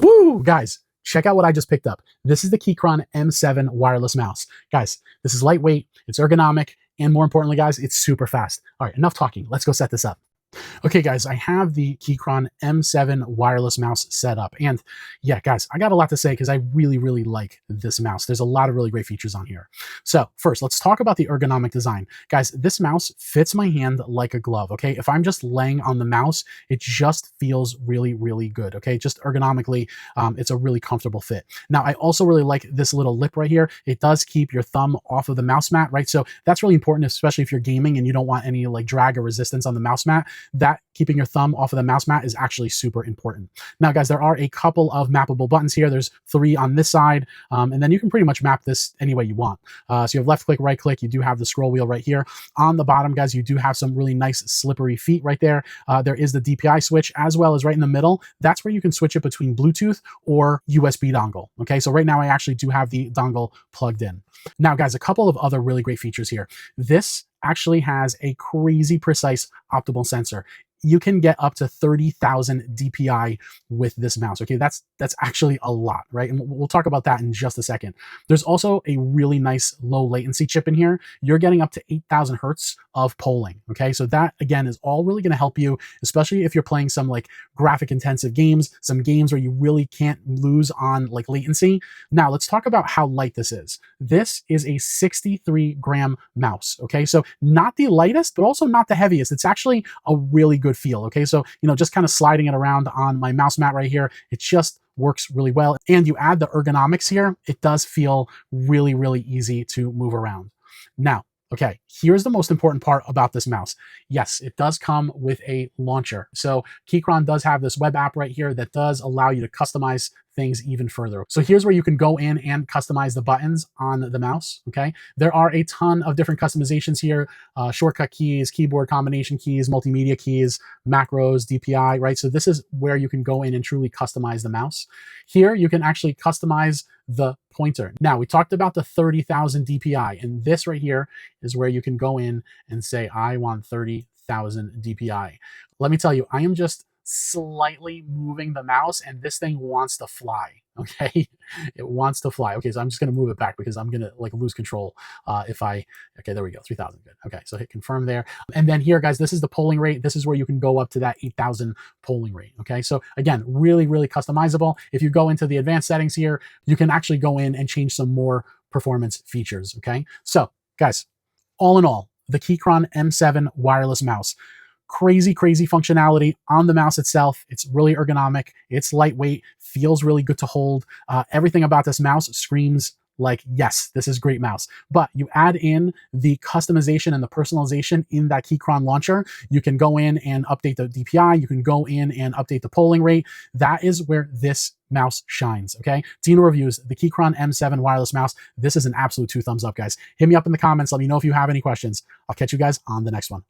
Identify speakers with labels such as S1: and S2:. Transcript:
S1: Woo, guys, check out what I just picked up. This is the Keychron M7 Wireless Mouse. Guys, this is lightweight, it's ergonomic, and more importantly, guys, it's super fast. All right, enough talking. Let's go set this up. Okay, guys, I have the Keychron M7 wireless mouse set up. And yeah, guys, I got a lot to say because I really like this mouse. There's a lot of really great features on here. So first, let's talk about the ergonomic design. Guys, this mouse fits my hand like a glove, okay? If I'm just laying on the mouse, it just feels really good, okay? Just ergonomically, it's a really comfortable fit. Now, I also really like this little lip right here. It does keep your thumb off of the mouse mat, right? So that's really important, especially if you're gaming and you don't want any like drag or resistance on the mouse mat. That keeping your thumb off of the mouse mat is actually super important. Now, guys, there are a couple of mappable buttons here. There's 3 on this side, and then you can pretty much map this any way you want. So you have left click, right click. You do have the scroll wheel right here. On the bottom, guys, you do have some really nice slippery feet right there. There is the DPI switch, as well as right in the middle. That's where you can switch it between Bluetooth or USB dongle. Okay, so right now I actually do have the dongle plugged in. Now, guys, a couple of other really great features here. This actually has a crazy precise optical sensor. You can get up to 30,000 DPI with this mouse. Okay, that's actually a lot, right? And we'll talk about that in just a second. There's also a really nice low latency chip in here. You're getting up to 8,000 hertz of polling. Okay, so that again is all really going to help you, especially if you're playing some like graphic intensive games, some games where you really can't lose on like latency. Now let's talk about how light this is. This is a 63-gram mouse. Okay, so not the lightest, but also not the heaviest. It's actually a really good feel. Okay, so just kind of sliding it around on my mouse mat right here, it just works really well. And you add the ergonomics here, it does feel really easy to move around. Now, okay, here's the most important part about this mouse. Yes, it does come with a launcher. So Keychron does have this web app right here that does allow you to customize things even further. So here's where you can go in and customize the buttons on the mouse, okay? There are a ton of different customizations here, shortcut keys, keyboard combination keys, multimedia keys, macros, DPI, right? So this is where you can go in and truly customize the mouse. Here, you can actually customize the pointer. Now, we talked about the 30,000 DPI, and this right here is where you can go in and say, I want 30,000 DPI. Let me tell you, I am just slightly moving the mouse and this thing wants to fly. Okay, it wants to fly. Okay, so I'm just going to move it back because I'm going to like lose control okay, there we go, 3,000, good. Okay, so hit confirm there. And then here, guys, this is the polling rate. This is where you can go up to that 8,000 polling rate. Okay, so again, really customizable. If you go into the advanced settings here, you can actually go in and change some more performance features. Okay, so guys, all in all, the Keychron M7 wireless mouse. Crazy functionality on the mouse itself. It's really ergonomic. It's lightweight, feels really good to hold. Everything about this mouse screams like, yes, this is great mouse. But you add in the customization and the personalization in that Keychron launcher. You can go in and update the DPI. You can go in and update the polling rate. That is where this mouse shines, okay? Dino reviews, the Keychron M7 wireless mouse. This is an absolute 2 thumbs up, guys. Hit me up in the comments. Let me know if you have any questions. I'll catch you guys on the next one.